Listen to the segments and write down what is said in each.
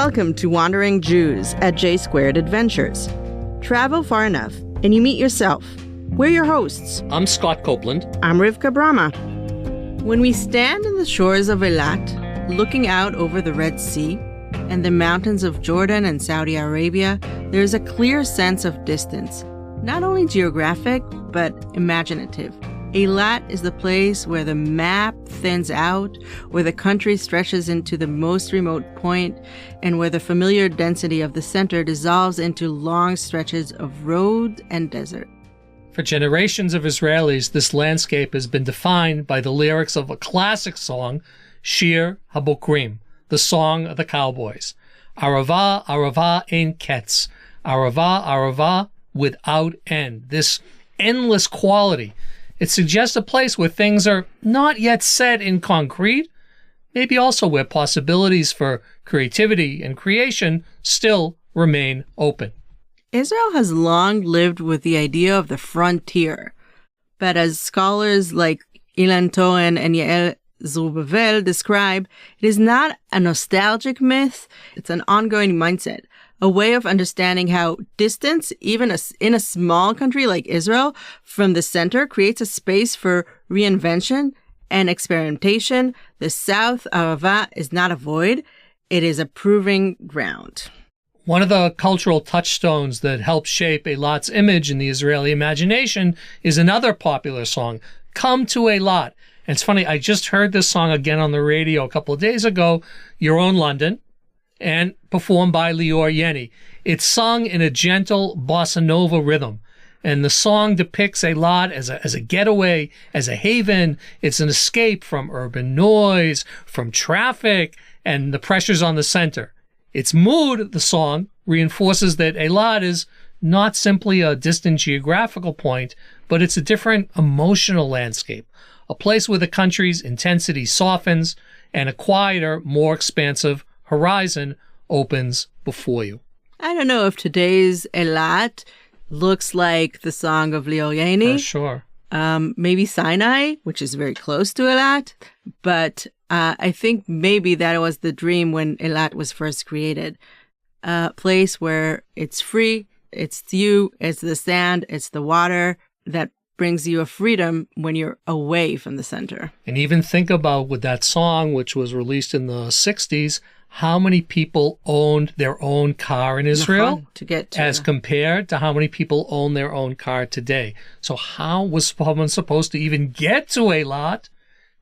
Welcome to Wandering Jews at J Squared Adventures. Travel far enough and you meet yourself. We're your hosts. I'm Scott Copeland. I'm Rivka Brahma. When we stand on the shores of Eilat, looking out over the Red Sea and the mountains of Jordan and Saudi Arabia, there's a clear sense of distance, not only geographic, but imaginative. Eilat is the place where the map thins out, where the country stretches into the most remote point, and where the familiar density of the center dissolves into long stretches of road and desert. For generations of Israelis, this landscape has been defined by the lyrics of a classic song, Shir HaBokrim, the song of the cowboys. Arava, Arava ein ketz. Arava, Arava without end. This endless quality. It suggests a place where things are not yet set in concrete, maybe also where possibilities for creativity and creation still remain open. Israel has long lived with the idea of the frontier, but as scholars like Ilan Tohen and Yael Zurubavel describe, it is not a nostalgic myth, it's an ongoing mindset, a way of understanding how distance, even in a small country like Israel, from the center creates a space for reinvention and experimentation. The South, Arava, is not a void, it is a proving ground. One of the cultural touchstones that helped shape Eilat's image in the Israeli imagination is another popular song, Come to Eilat. And it's funny, I just heard this song again on the radio a couple of days ago, Your Own London, and performed by Lior Yeni. It's sung in a gentle bossa nova rhythm. And the song depicts Eilat as a getaway, as a haven. It's an escape from urban noise, from traffic, and the pressures on the center. Its mood, the song, reinforces that Eilat is not simply a distant geographical point, but it's a different emotional landscape, a place where the country's intensity softens and a quieter, more expansive horizon opens before you. I don't know if today's Eilat looks like the song of Lior Yeni. For sure. Maybe Sinai, which is very close to Eilat, but I think maybe that was the dream when Eilat was first created. A place where it's free, it's you, it's the sand, it's the water that brings you a freedom when you're away from the center. And even think about with that song, which was released in the 60s, how many people owned their own car in Israel to get to as compared to how many people own their own car today. So how was someone supposed to even get to Eilat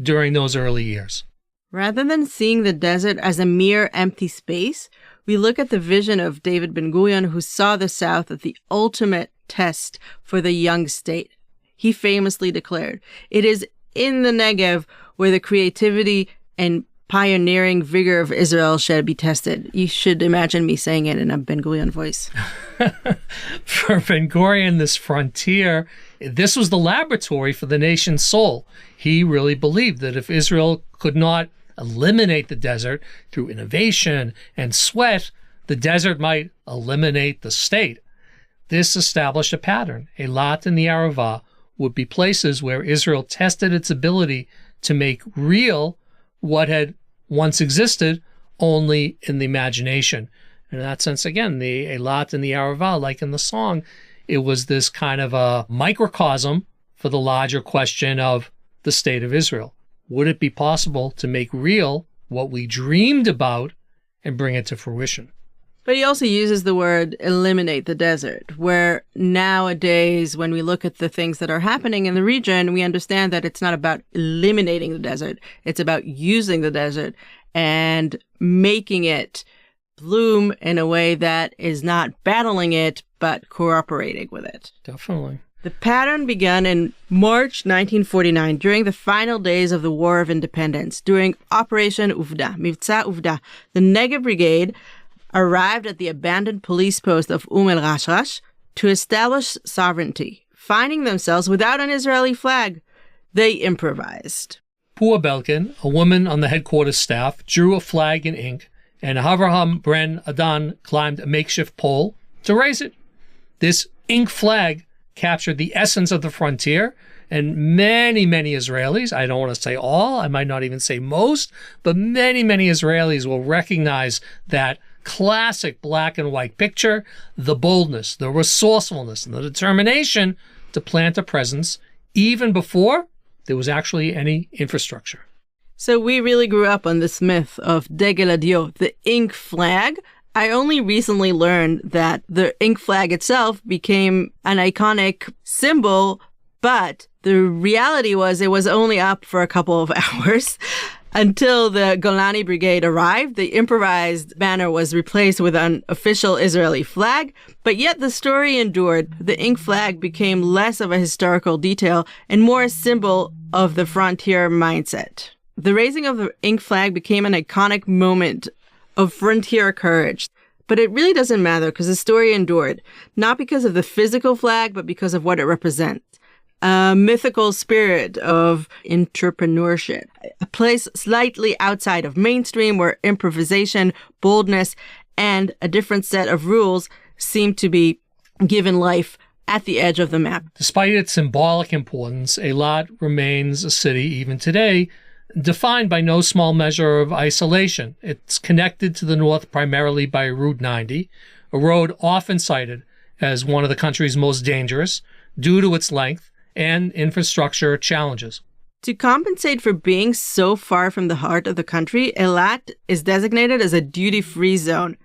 during those early years? Rather than seeing the desert as a mere empty space, we look at the vision of David Ben-Gurion, who saw the South as the ultimate test for the young state. He famously declared, "It is in the Negev where the creativity and pioneering vigor of Israel shall be tested." You should imagine me saying it in a Ben-Gurion voice. For Ben-Gurion, this frontier, this was the laboratory for the nation's soul. He really believed that if Israel could not eliminate the desert through innovation and sweat, the desert might eliminate the state. This established a pattern. Eilat and the Arava would be places where Israel tested its ability to make real what had once existed only in the imagination. In that sense, again, the Eilat and the Arava, like in the song, it was this kind of a microcosm for the larger question of the state of Israel. Would it be possible to make real what we dreamed about and bring it to fruition? But he also uses the word eliminate the desert, where nowadays, when we look at the things that are happening in the region, we understand that it's not about eliminating the desert. It's about using the desert and making it bloom in a way that is not battling it, but cooperating with it. Definitely. The pattern began in March 1949, during the final days of the War of Independence. During Operation Uvda, Mivtza Uvda, the Negev Brigade arrived at the abandoned police post of El-Rashrash to establish sovereignty. Finding themselves without an Israeli flag, they improvised. Pua Belkin, a woman on the headquarters staff, drew a flag in ink, and Avraham Bren Adan climbed a makeshift pole to raise it. This ink flag captured the essence of the frontier, and many, many Israelis, I don't want to say all, I might not even say most, but many, many Israelis will recognize that classic black and white picture, the boldness, the resourcefulness, and the determination to plant a presence even before there was actually any infrastructure. So we really grew up on this myth of Degel Adio, the ink flag. I only recently learned that the ink flag itself became an iconic symbol, but the reality was it was only up for a couple of hours. Until the Golani Brigade arrived, the improvised banner was replaced with an official Israeli flag, but yet the story endured. The ink flag became less of a historical detail and more a symbol of the frontier mindset. The raising of the ink flag became an iconic moment of frontier courage. But it really doesn't matter because the story endured, not because of the physical flag, but because of what it represents. A mythical spirit of entrepreneurship, a place slightly outside of mainstream where improvisation, boldness, and a different set of rules seem to be given life at the edge of the map. Despite its symbolic importance, Eilat remains a city even today, defined by no small measure of isolation. It's connected to the north primarily by Route 90, a road often cited as one of the country's most dangerous due to its length and infrastructure challenges. To compensate for being so far from the heart of the country, Eilat is designated as a duty-free zone.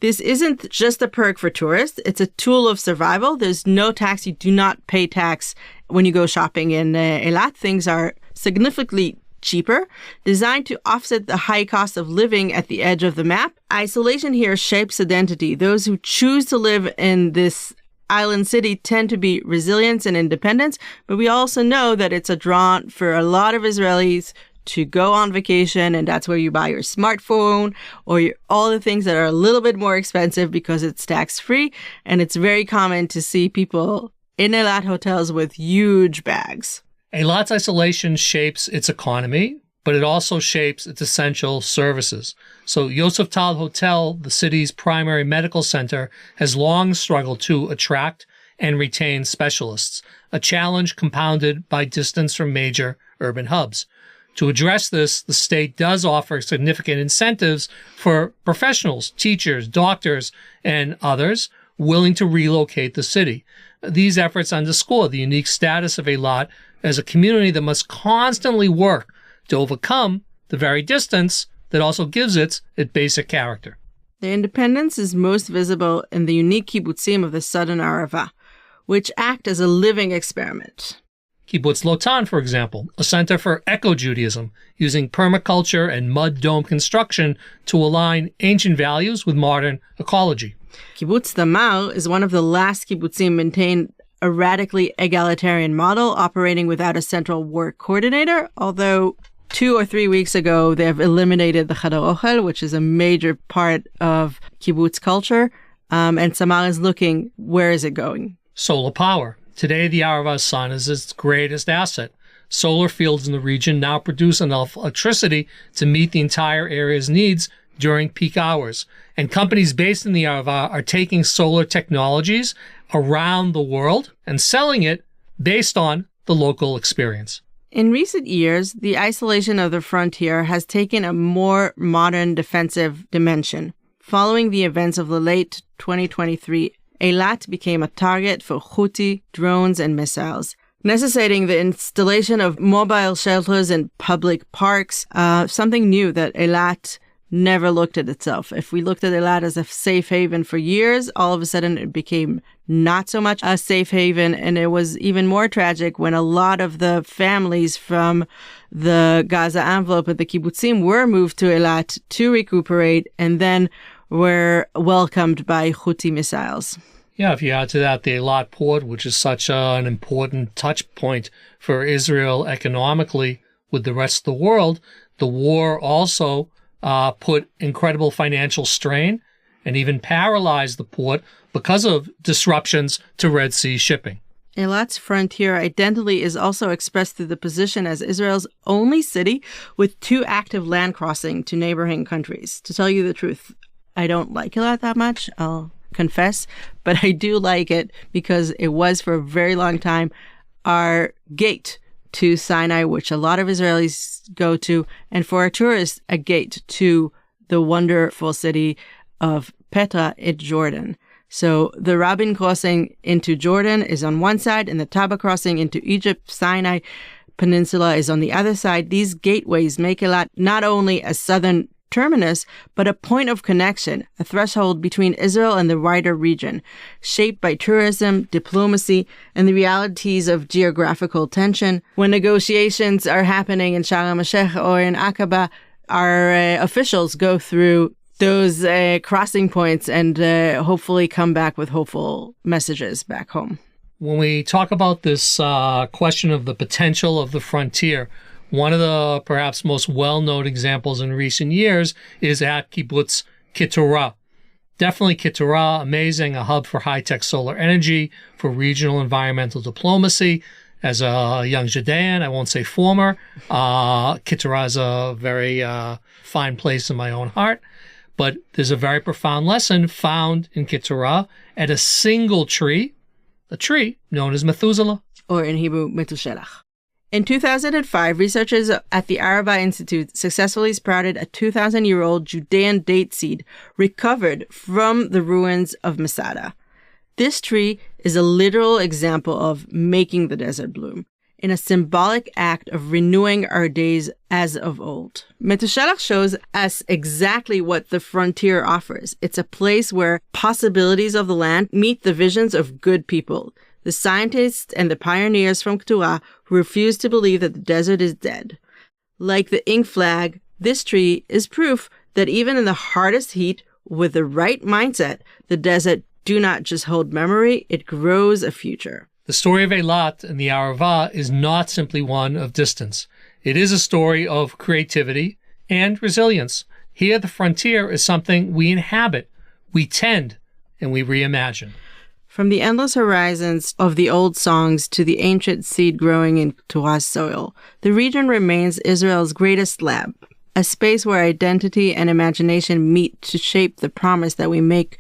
This isn't just a perk for tourists, it's a tool of survival. There's no tax. You do not pay tax when you go shopping in Eilat. Things are significantly cheaper, designed to offset the high cost of living at the edge of the map. Isolation here shapes identity. Those who choose to live in this island city tend to be resilient and independent, but we also know that it's a draw for a lot of Israelis to go on vacation, and that's where you buy your smartphone or all the things that are a little bit more expensive because it's tax-free, and it's very common to see people in Eilat hotels with huge bags. Eilat's isolation shapes its economy, but it also shapes its essential services. So Yosef Tal Hotel, the city's primary medical center, has long struggled to attract and retain specialists, a challenge compounded by distance from major urban hubs. To address this, the state does offer significant incentives for professionals, teachers, doctors, and others willing to relocate the city. These efforts underscore the unique status of Eilat as a community that must constantly work to overcome the very distance that also gives it its basic character. The independence is most visible in the unique kibbutzim of the southern Arava, which act as a living experiment. Kibbutz Lotan, for example, a center for eco-Judaism, using permaculture and mud dome construction to align ancient values with modern ecology. Kibbutz Tamar is one of the last kibbutzim maintained a radically egalitarian model operating without a central work coordinator, although 2 or 3 weeks ago, they have eliminated the Chadar Ochel, which is a major part of kibbutz culture. And Tamar is looking, where is it going? Solar power. Today, the Arava sun is its greatest asset. Solar fields in the region now produce enough electricity to meet the entire area's needs during peak hours. And companies based in the Arava are taking solar technologies around the world and selling it based on the local experience. In recent years, the isolation of the frontier has taken a more modern defensive dimension. Following the events of the late 2023, Eilat became a target for Houthi drones and missiles, necessitating the installation of mobile shelters in public parks, something new that Eilat never looked at itself. If we looked at Eilat as a safe haven for years, all of a sudden it became not so much a safe haven. And it was even more tragic when a lot of the families from the Gaza envelope of the kibbutzim were moved to Eilat to recuperate and then were welcomed by Houthi missiles. Yeah, if you add to that the Eilat port, which is such an important touch point for Israel economically with the rest of the world, the war also put incredible financial strain and even paralyzed the port because of disruptions to Red Sea shipping. Eilat's frontier identity is also expressed through the position as Israel's only city with 2 active land crossing to neighboring countries. To tell you the truth, I don't like Eilat that much, I'll confess, but I do like it because it was for a very long time our gate to Sinai, which a lot of Israelis go to, and for a tourist, a gate to the wonderful city of Petra in Jordan. So the Rabin crossing into Jordan is on one side, and the Taba crossing into Egypt, Sinai Peninsula is on the other side. These gateways make Eilat not only a southern terminus, but a point of connection, a threshold between Israel and the wider region, shaped by tourism, diplomacy, and the realities of geographical tension. When negotiations are happening in Sharm el-Sheikh or in Aqaba, our officials go through those crossing points and hopefully come back with hopeful messages back home. When we talk about this question of the potential of the frontier, one of the perhaps most well-known examples in recent years is at kibbutz Keturah. Definitely Keturah, amazing, a hub for high-tech solar energy, for regional environmental diplomacy. As a young Judean, I won't say former, Keturah is a very fine place in my own heart. But there's a very profound lesson found in Keturah at a single tree, a tree known as Methuselah. Or in Hebrew, Metushelach. In 2005, researchers at the Arava Insitute successfully sprouted a 2,000-year-old Judean date seed recovered from the ruins of Masada. This tree is a literal example of making the desert bloom, in a symbolic act of renewing our days as of old. Metushelach shows us exactly what the frontier offers. It's a place where possibilities of the land meet the visions of good people, the scientists and the pioneers from Keturah who refuse to believe that the desert is dead. Like the ink flag, this tree is proof that even in the hardest heat, with the right mindset, the desert do not just hold memory, it grows a future. The story of Eilat and the Arava is not simply one of distance. It is a story of creativity and resilience. Here, the frontier is something we inhabit, we tend, and we reimagine. From the endless horizons of the old songs to the ancient seed growing in Keturah's soil, the region remains Israel's greatest lab, a space where identity and imagination meet to shape the promise that we make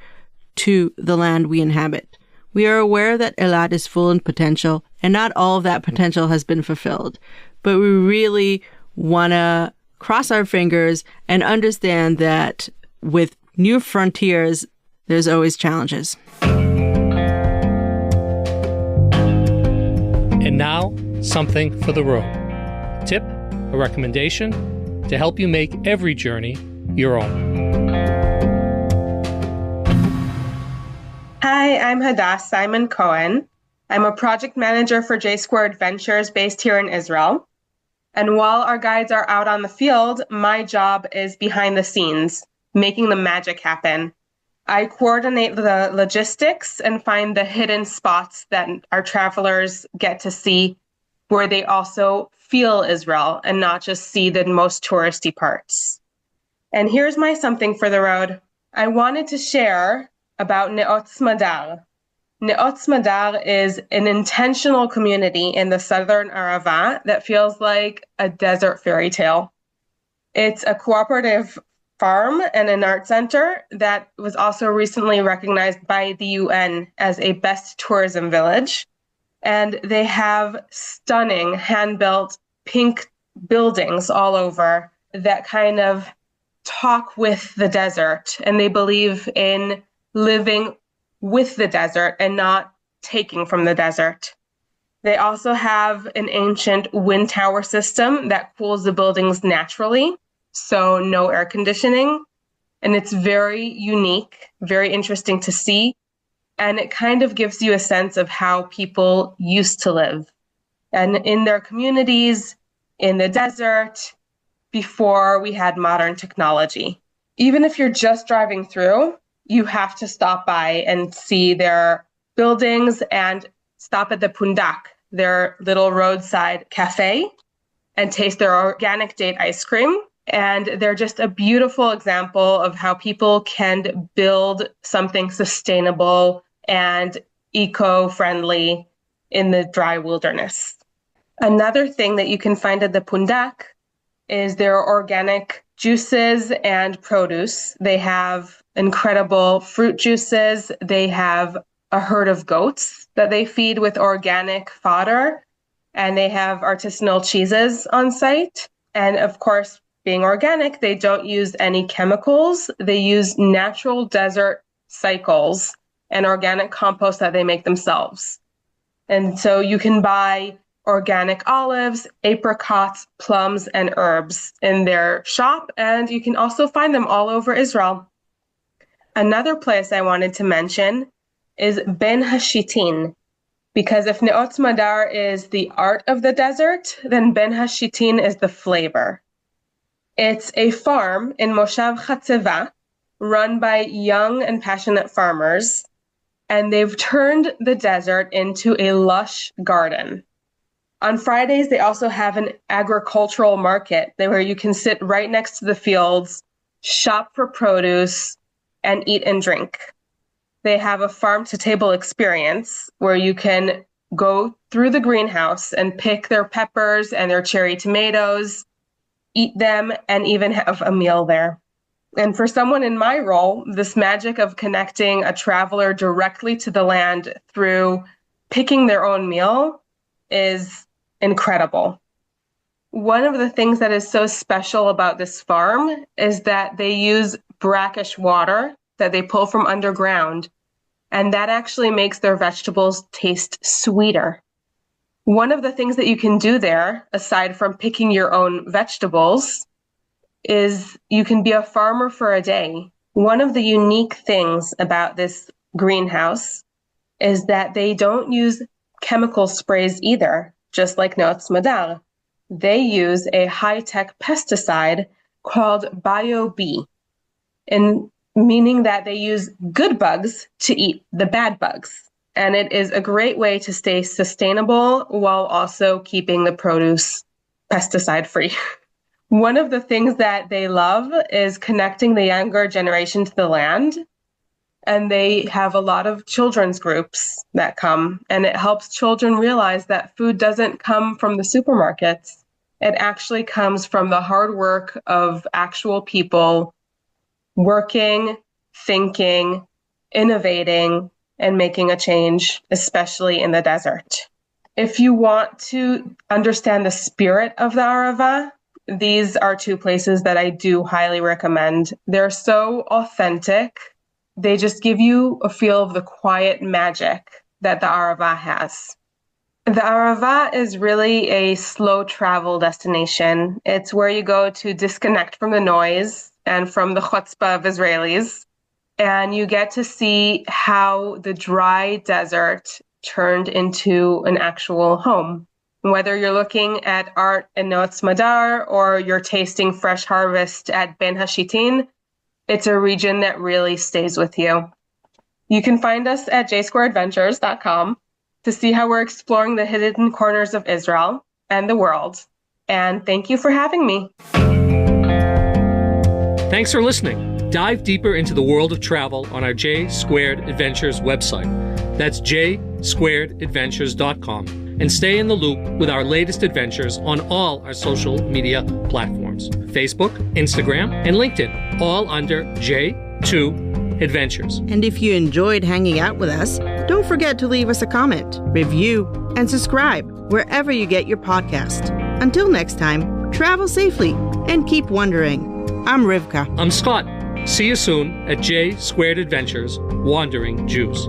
to the land we inhabit. We are aware that Eilat is full in potential, and not all of that potential has been fulfilled. But we really want to cross our fingers and understand that with new frontiers, there's always challenges. And now, something for the road. A tip, a recommendation to help you make every journey your own. Hi, I'm Hadass Simon Cohen. I'm a project manager for J-Squared Ventures based here in Israel. And while our guides are out on the field, my job is behind the scenes, making the magic happen. I coordinate the logistics and find the hidden spots that our travelers get to see, where they also feel Israel and not just see the most touristy parts. And here's my something for the road. I wanted to share about Neot Smadar. Neot Smadar is an intentional community in the southern Arava that feels like a desert fairy tale. It's a cooperative farm and an art center that was also recently recognized by the UN as a best tourism village. And they have stunning hand-built pink buildings all over that kind of talk with the desert. And they believe in living with the desert and not taking from the desert. They also have an ancient wind tower system that cools the buildings naturally, so no air conditioning. And it's very unique, very interesting to see. And it kind of gives you a sense of how people used to live and in their communities, in the desert, before we had modern technology. Even if you're just driving through, you have to stop by and see their buildings and stop at the Pundak, their little roadside cafe, and taste their organic date ice cream. And they're just a beautiful example of how people can build something sustainable and eco-friendly in the dry wilderness. Another thing that you can find at the Pundak is their organic juices and produce. They have incredible fruit juices. They have a herd of goats that they feed with organic fodder, and they have artisanal cheeses on site. And of course, being organic, they don't use any chemicals. They use natural desert cycles and organic compost that they make themselves. And so you can buy organic olives, apricots, plums, and herbs in their shop, and you can also find them all over Israel. Another place I wanted to mention is Ben Hashitin, because if Neot Madar is the art of the desert, then Ben Hashitin is the flavor. It's a farm in Moshav Chatzeva run by young and passionate farmers, and they've turned the desert into a lush garden. On Fridays, they also have an agricultural market where you can sit right next to the fields, shop for produce, and eat and drink. They have a farm-to-table experience where you can go through the greenhouse and pick their peppers and their cherry tomatoes, eat them, and even have a meal there. And for someone in my role, this magic of connecting a traveler directly to the land through picking their own meal is incredible. One of the things that is so special about this farm is that they use brackish water that they pull from underground, and that actually makes their vegetables taste sweeter. One of the things that you can do there, aside from picking your own vegetables, is you can be a farmer for a day. One of the unique things about this greenhouse is that they don't use chemical sprays either, just like Neot Madar. They use a high-tech pesticide called BioB, and meaning that they use good bugs to eat the bad bugs. And it is a great way to stay sustainable while also keeping the produce pesticide-free. One of the things that they love is connecting the younger generation to the land. And they have a lot of children's groups that come, and it helps children realize that food doesn't come from the supermarkets. It actually comes from the hard work of actual people working, thinking, innovating, and making a change, especially in the desert. If you want to understand the spirit of the Arava, these are two places that I do highly recommend. They're so authentic. They just give you a feel of the quiet magic that the Arava has. The Arava is really a slow travel destination. It's where you go to disconnect from the noise and from the chutzpah of Israelis. And you get to see how the dry desert turned into an actual home. Whether you're looking at art in Neot Madar or you're tasting fresh harvest at Ben Hashitin, it's a region that really stays with you. You can find us at jsquareadventures.com to see how we're exploring the hidden corners of Israel and the world. And thank you for having me. Thanks for listening. Dive deeper into the world of travel on our J Squared Adventures website. That's jsquareadventures.com. And stay in the loop with our latest adventures on all our social media platforms: Facebook, Instagram, and LinkedIn, all under J2 Adventures. And if you enjoyed hanging out with us, don't forget to leave us a comment, review, and subscribe wherever you get your podcast. Until next time, travel safely and keep wondering. I'm Rivka. I'm Scott. See you soon at J Squared Adventures, Wandering Jews.